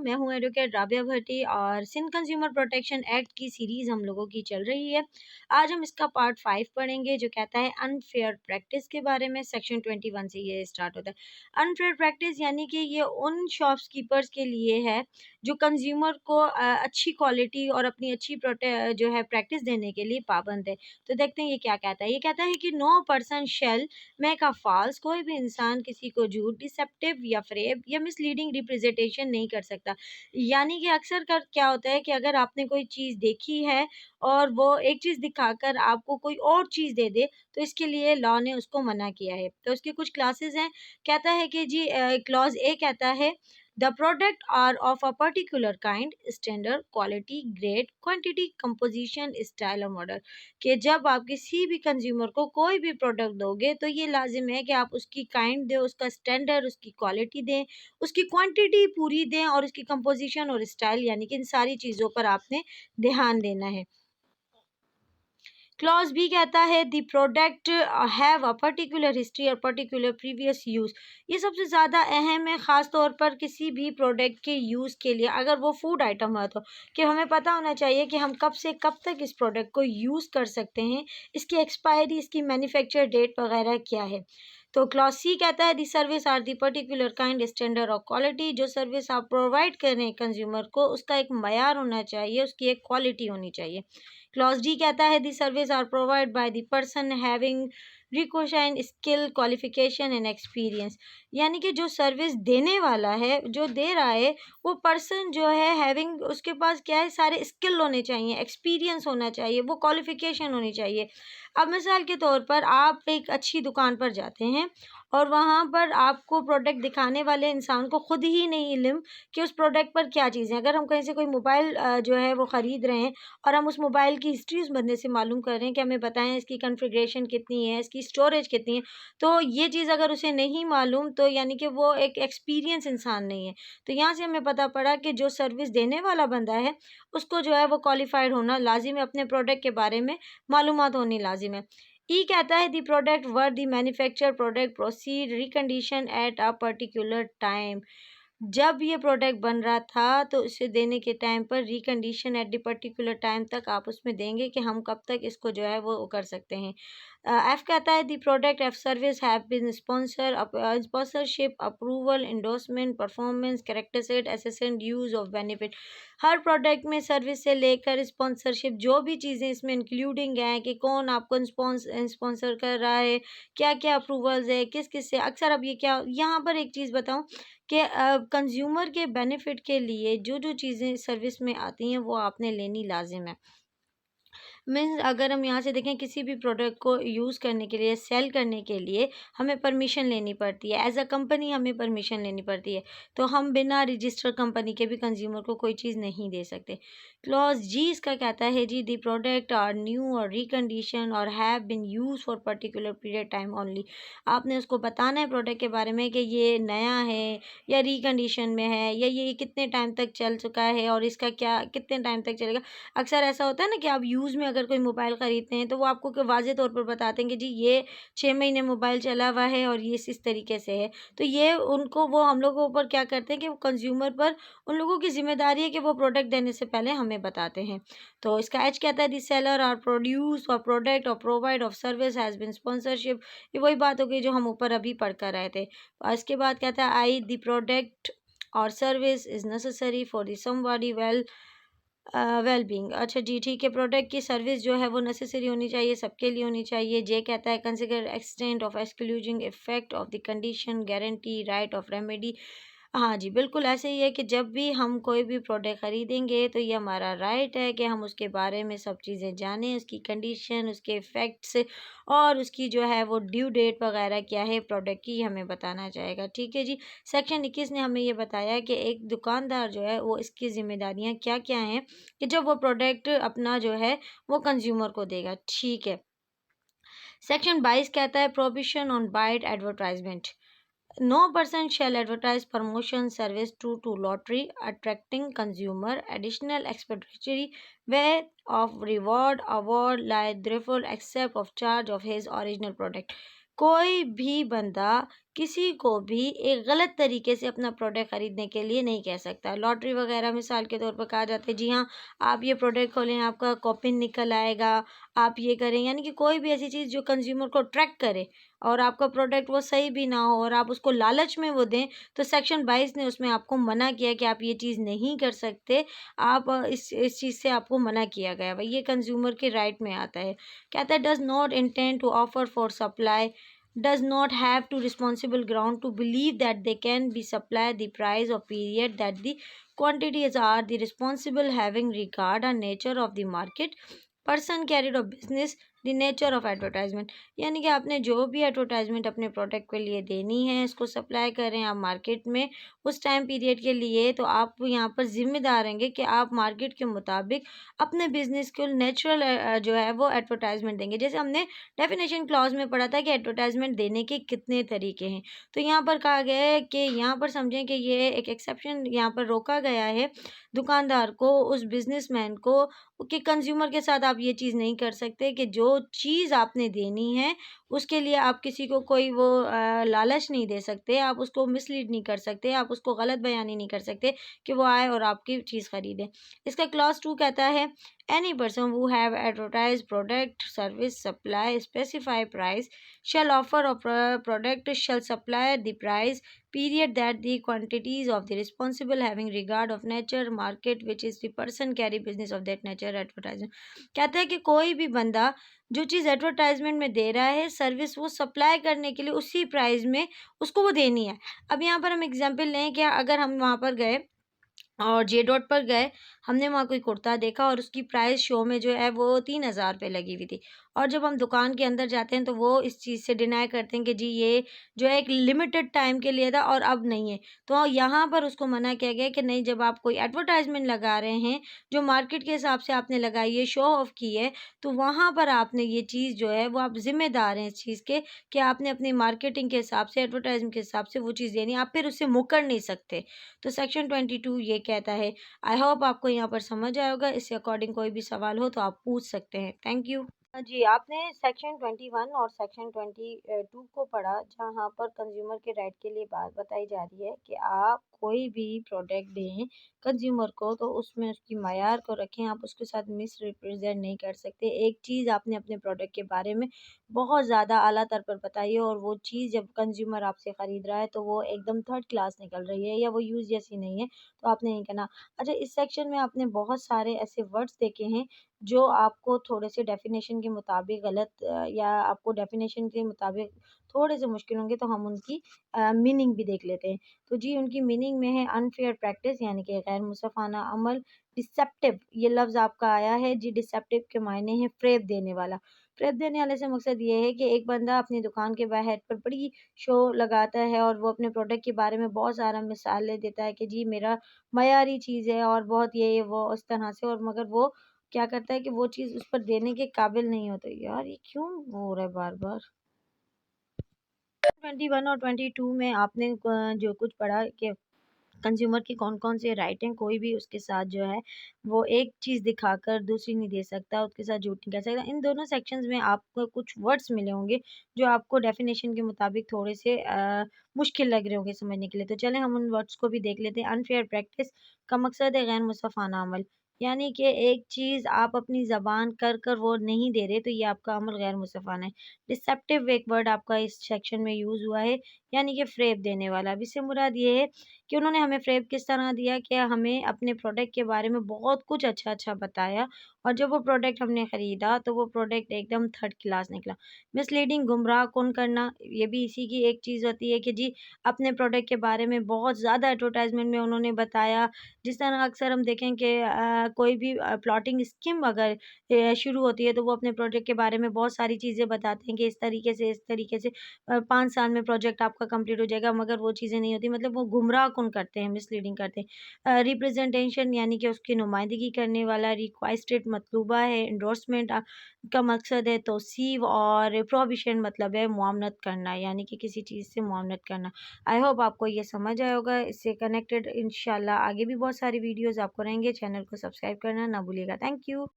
मैं हूं एडवोकेट राबिया भट्टी और सिंध कंज्यूमर प्रोटेक्शन एक्ट की सीरीज़ हम लोगों की चल रही है। आज हम इसका पार्ट 5 पढ़ेंगे जो कहता है अनफेयर प्रैक्टिस के बारे में। सेक्शन 21 से ये स्टार्ट होता है। अनफेयर प्रैक्टिस यानी कि ये उन शॉपकीपर्स के लिए है जो कंज्यूमर को अच्छी क्वालिटी और अपनी अच्छी जो है प्रैक्टिस देने के लिए पाबंद है। तो देखते हैं ये क्या कहता है। ये कहता है कि no person shall make a false, कोई भी इंसान किसी को झूठ, डिसेप्टिव या फ्रेब या मिसलीडिंग रिप्रेजेंटेशन नहीं कर सकता। यानी कि अक्सर कर क्या होता है कि अगर आपने कोई चीज़ देखी है और वो एक चीज़ दिखाकर आपको कोई और चीज़ दे दे, तो इसके लिए लॉ ने उसको मना किया है। तो उसकी कुछ क्लासेस हैं। कहता है कि जी क्लॉज ए कहता है the product are of a particular kind, standard, quality, grade, quantity, composition, style और मॉडल। कि जब आप किसी भी कंज्यूमर को कोई भी प्रोडक्ट दोगे तो ये लाजिम है कि आप उसकी काइंड दें, उसका स्टैंडर्ड, उसकी क्वालिटी दें, उसकी क्वांटिटी पूरी दें और उसकी कंपोजिशन और स्टाइल यानी कि इन सारी चीज़ों पर आपने ध्यान देना है। क्लॉज बी कहता है the product have a particular history और पर्टिकुलर प्रीवियस यूज़। ये सबसे ज़्यादा अहम है, ख़ास तौर पर किसी भी प्रोडक्ट के यूज़ के लिए। अगर वो फूड आइटम है तो कि हमें पता होना चाहिए कि हम कब से कब तक इस प्रोडक्ट को यूज़ कर सकते हैं, इसकी एक्सपायरी, इसकी मैन्युफैक्चर डेट वगैरह क्या है। तो क्लॉज सी कहता है the service are the particular kind, standard और क्वालिटी। जो सर्विस आप प्रोवाइड कर रहे हैं कंज्यूमर को, उसका एक मयार होना चाहिए, उसकी एक क्वालिटी होनी चाहिए। क्लॉज डी कहता है the service are provide by the person having required skill, qualification and experience. यानी कि जो सर्विस देने वाला है, जो दे रहा है, वो पर्सन जो है हैविंग, उसके पास क्या है, सारे स्किल होने चाहिए, एक्सपीरियंस होना चाहिए, वो क्वालिफिकेशन होनी चाहिए। अब मिसाल के तौर पर आप एक अच्छी दुकान पर जाते हैं और वहाँ पर आपको प्रोडक्ट दिखाने वाले इंसान को खुद ही नहीं इल्म कि उस प्रोडक्ट पर क्या चीज़ें। अगर हम कहीं से कोई मोबाइल जो है वो ख़रीद रहे हैं और हम उस मोबाइल की हिस्ट्री उस बंदे से मालूम कर रहे हैं कि हमें बताएं इसकी कॉन्फ़िगरेशन कितनी है, इसकी स्टोरेज कितनी है, तो ये चीज़ अगर उसे नहीं मालूम तो यानी कि वो एक एक्सपीरियंस इंसान नहीं है। तो यहाँ से हमें पता पड़ा कि जो सर्विस देने वाला बंदा है उसको जो है वो क्वालिफाइड होना लाजिम है, अपने प्रोडक्ट के बारे में मालूमात होनी लाजिम है। ई कहता है the product were the manufacture product proceed recondition at a particular time. जब ये प्रोडक्ट बन रहा था तो इसे देने के टाइम पर recondition at the particular time तक आप उसमें देंगे कि हम कब तक इसको जो है वो कर सकते हैं। एफ कहता है the product of service have been sponsorship, approval, endorsement, performance, character set, assessment, use of benefit. हर प्रोडक्ट में सर्विस से लेकर स्पॉन्सरशिप जो भी चीज़ें इसमें इंक्लूडिंग हैं कि कौन आपको स्पॉन्सर कर रहा है, क्या क्या अप्रूवल्स है, किस किस से। अक्सर अब ये क्या, यहाँ पर एक चीज़ बताऊँ कि कंज्यूमर के बेनिफिट के लिए जो जो चीज़ें सर्विस में आती हैं वो आपने लेनी लाजिम है। मीन्स अगर हम यहाँ से देखें, किसी भी प्रोडक्ट को यूज़ करने के लिए, सेल करने के लिए हमें परमिशन लेनी पड़ती है। एज अ कंपनी हमें परमिशन लेनी पड़ती है। तो हम बिना रजिस्टर्ड कंपनी के भी कंज्यूमर को कोई चीज़ नहीं दे सकते। क्लॉज जी इसका कहता है जी दी प्रोडक्ट आर न्यू और रिकंडीशन और have been use for particular period time only. आपने उसको बताना है प्रोडक्ट के बारे में कि ये नया है या रिकंडीशन में है या ये कितने टाइम तक चल चुका है और इसका क्या कितने टाइम तक चलेगा। अक्सर ऐसा होता है ना कि आप यूज़ में अगर कोई मोबाइल ख़रीदते हैं तो वो आपको वाज़े तौर पर बताते हैं कि जी ये 6 महीने मोबाइल चला हुआ है और ये इस तरीके से है। तो ये उनको, वो हम लोगों पर क्या करते हैं कि वो कंज्यूमर पर उन लोगों की ज़िम्मेदारी है कि वो प्रोडक्ट देने से पहले हमें बताते हैं। तो इसका एच कहता है the seller are produce or product or provide of service has been sponsorship. ये वही बात हो गई जो हम ऊपर अभी पढ़ कर रहे थे। और इसके बाद कहता है आई द प्रोडक्ट और service is necessary for the somebody well being. अच्छा जी, ठीक है। प्रोडक्ट की सर्विस जो है वो नेसेसरी होनी चाहिए, सबके लिए होनी चाहिए। जे कहता है consider extent of excluding effect of the condition, guarantee, right of remedy. हाँ जी, बिल्कुल ऐसे ही है कि जब भी हम कोई भी प्रोडक्ट ख़रीदेंगे तो ये हमारा राइट है कि हम उसके बारे में सब चीज़ें जानें, उसकी कंडीशन, उसके इफ़ेक्ट्स और उसकी जो है वो ड्यू डेट वगैरह क्या है प्रोडक्ट की, हमें बताना चाहेगा। ठीक है जी। सेक्शन 21 ने हमें ये बताया कि एक दुकानदार जो है वो इसकी ज़िम्मेदारियाँ क्या-क्या हैं कि जब वो प्रोडक्ट अपना जो है वो कंज्यूमर को देगा। ठीक है। सेक्शन 22 कहता है prohibition on bait advertisement. No person shall advertise promotion service to lottery, attracting consumer, additional explanatory way of reward, award, lie, therefore, except of charge of his original product. कोई भी बंदा किसी को भी एक गलत तरीके से अपना प्रोडक्ट खरीदने के लिए नहीं कह सकता। लॉटरी वगैरह मिसाल के तौर पर कहा जाता है, जी हाँ, आप ये प्रोडक्ट खोलें, आपका कॉपिन निकल आएगा, आप ये करें, यानी कि कोई भी ऐसी चीज़ जो कंज्यूमर को अट्रैक्ट करे और आपका प्रोडक्ट वो सही भी ना हो और आप उसको लालच में वो दें, तो सेक्शन 22 ने उसमें आपको मना किया कि आप ये चीज़ नहीं कर सकते। आप इस चीज़ से आपको मना किया गया है। भाई ये कंज्यूमर के राइट में आता है। कहता है does not intend to offer for supply, does not have to responsible ground to believe that they can be supply the price or period that the quantities are the responsible having regard and nature of the market person carried of business the nature of advertisement। यानी कि आपने जो भी advertisement अपने product के लिए देनी है, इसको सप्लाई करें आप मार्केट में उस टाइम पीरियड के लिए, तो आप यहाँ पर जिम्मेदार रहेंगे कि आप मार्केट के मुताबिक अपने बिजनेस को नेचुरल जो है वो एडवर्टाइजमेंट देंगे। जैसे हमने डेफिनेशन क्लॉज में पढ़ा था कि एडवर्टाइजमेंट देने के कितने तरीके हैं, तो यहाँ पर कहा गया है कि यहाँ पर समझें कि ये एक एक्सेप्शन यहाँ पर रोका गया है दुकानदार को, उस बिजनेसमैन को, कि कंज्यूमर के साथ आप ये चीज़ नहीं कर सकते कि जो चीज़ आपने देनी है उसके लिए आप किसी को कोई वो लालच नहीं दे सकते, आप उसको मिसलीड नहीं कर सकते, आप उसको गलत बयानी नहीं कर सकते कि वो आए और आपकी चीज़ खरीदे। इसका क्लॉज 2 कहता है any person who have advertised product service supply specify price shall offer a product shall supply the price period that the quantities of the responsible having regard of nature market which is the person carry business of that nature advertisement। कहता है कि कोई भी बंदा जो चीज़ advertisement में दे रहा है सर्विस वो सप्लाई करने के लिए उसी प्राइस में उसको वो देनी है। अब यहाँ पर हम एग्जांपल लें कि अगर हम वहाँ पर गए और जे डॉट पर गए, हमने वहाँ कोई कुर्ता देखा और उसकी प्राइस शो में जो है वो 3000 रुपये लगी हुई थी, और जब हम दुकान के अंदर जाते हैं तो वो इस चीज़ से डिनाई करते हैं कि जी ये जो है एक लिमिटेड टाइम के लिए था और अब नहीं है। तो यहाँ पर उसको मना किया गया कि नहीं, जब आप कोई एडवर्टाइजमेंट लगा रहे हैं जो मार्केट के हिसाब से आपने लगाई है, शो ऑफ की है, तो वहाँ पर आपने ये चीज़ जो है वो आप ज़िम्मेदार हैं इस चीज़ के कि आपने अपनी मार्केटिंग के हिसाब से, एडवर्टाइजमेंट के हिसाब से वो चीज़ देनी है, आप फिर उससे मुकर नहीं सकते। तो सेक्शन 22 ये कहता है। आई होप आपको यहाँ पर समझ आया होगा। इससे अकॉर्डिंग कोई भी सवाल हो तो आप पूछ सकते हैं। Thank you. जी, आपने सेक्शन 21 और सेक्शन 22 को पढ़ा, जहाँ पर कंज्यूमर के राइट के लिए बात बताई जा रही है कि आप कोई भी प्रोडक्ट दें कंज्यूमर को तो उसमें उसकी मयार को रखें, आप उसके साथ मिस रिप्रेजेंट नहीं कर सकते। एक चीज़ आपने अपने प्रोडक्ट के बारे में बहुत ज़्यादा आला तर पर बताई है और वो चीज़ जब कंज्यूमर आपसे ख़रीद रहा है तो वो एकदम थर्ड क्लास निकल रही है या वो यूज़ जैसी नहीं है, तो आपने नहीं करना। अच्छा, इस सेक्शन में आपने बहुत सारे ऐसे वर्ड्स देखे हैं जो आपको थोड़े से डेफिनेशन के मुताबिक गलत या आपको डेफिनेशन के मुताबिक थोड़े से मुश्किल होंगे, तो हम उनकी मीनिंग भी देख लेते हैं। तो जी, उनकी मीनिंग में है अनफेयर प्रैक्टिस यानी कि गैर मुसफ़ाना अमल। डिसेप्टिव ये लफ्ज़ आपका आया है जी, डिसेप्टिव के मायने हैं फ़रेब देने वाला। फ़रेब देने वाले से मकसद ये है कि एक बंदा अपनी दुकान के बाहर पर बड़ी शो लगाता है और वो अपने प्रोडक्ट के बारे में बहुत सारा मिसालें देता है कि जी मेरा मयारी चीज़ है और बहुत ये वो उस तरह से, और मगर वो क्या करता है कि वो चीज़ उस पर देने के काबिल नहीं होते। यार ये क्यों हो रहा है बार-बार? 21 और 22 में आपने जो कुछ पढ़ा कि कंज़्यूमर के कौन-कौन से राइट हैं, कोई भी उसके साथ जो है वो एक चीज़ दिखाकर दूसरी नहीं दे सकता, उसके साथ झूठ नहीं कह सकता। इन दोनों सेक्शंस में आपको कुछ वर्ड्स मिले होंगे जो आपको डेफ़िनेशन के मुताबिक थोड़े से मुश्किल लग रहे होंगे समझने के लिए। तो चलें हम उन वर्ड्स को भी देख लेते हैं। अनफ़ेयर प्रैक्टिस का मकसद है गैर मुसफ़ाना अमल, यानी कि एक चीज़ आप अपनी ज़बान कर वो नहीं दे रहे, तो ये आपका अमल गैर मुसफ़ाना है। डिसेप्टिव एक वर्ड आपका इस सेक्शन में यूज़ हुआ है, यानी कि फ़रेब देने वाला। अब इससे मुराद ये है कि उन्होंने हमें फ़रेब किस तरह दिया कि हमें अपने प्रोडक्ट के बारे में बहुत कुछ अच्छा-अच्छा बताया और जब वो प्रोडक्ट हमने ख़रीदा तो वो प्रोडक्ट एकदम थर्ड क्लास निकला। मिसलीडिंग गुमराहकुन करना, ये भी इसी की एक चीज़ होती है कि जी अपने प्रोडक्ट के बारे में बहुत ज़्यादा एडवर्टाइज़मेंट में उन्होंने बताया। जिस तरह अक्सर हम देखें कि कोई भी प्लॉटिंग स्कीम अगर शुरू होती है तो वो अपने प्रोजेक्ट के बारे में बहुत सारी चीज़ें बताते हैं कि इस तरीके से 5 साल में प्रोजेक्ट आपका कंप्लीट हो जाएगा, मगर वो चीज़ें नहीं होती, मतलब वो गुमराहकुन करते हैं, मिसलीडिंग करते हैं। रिप्रेजेंटेशन यानी कि उसकी नुमाइंदगी करने वाला। रिक्वेस्टेड मतलूबा है। एंडोर्समेंट का मकसद है तौसीफ़, और प्रोहिबिशन मतलब है मुआवनत करना, यानी कि किसी चीज़ से मुआवनत करना। आई होप आपको ये समझ आया होगा। इससे कनेक्टेड इंशाल्लाह आगे भी बहुत सारी वीडियोज़ आपको रहेंगे। चैनल को सब्सक्राइब करना ना भूलिएगा। Thank you.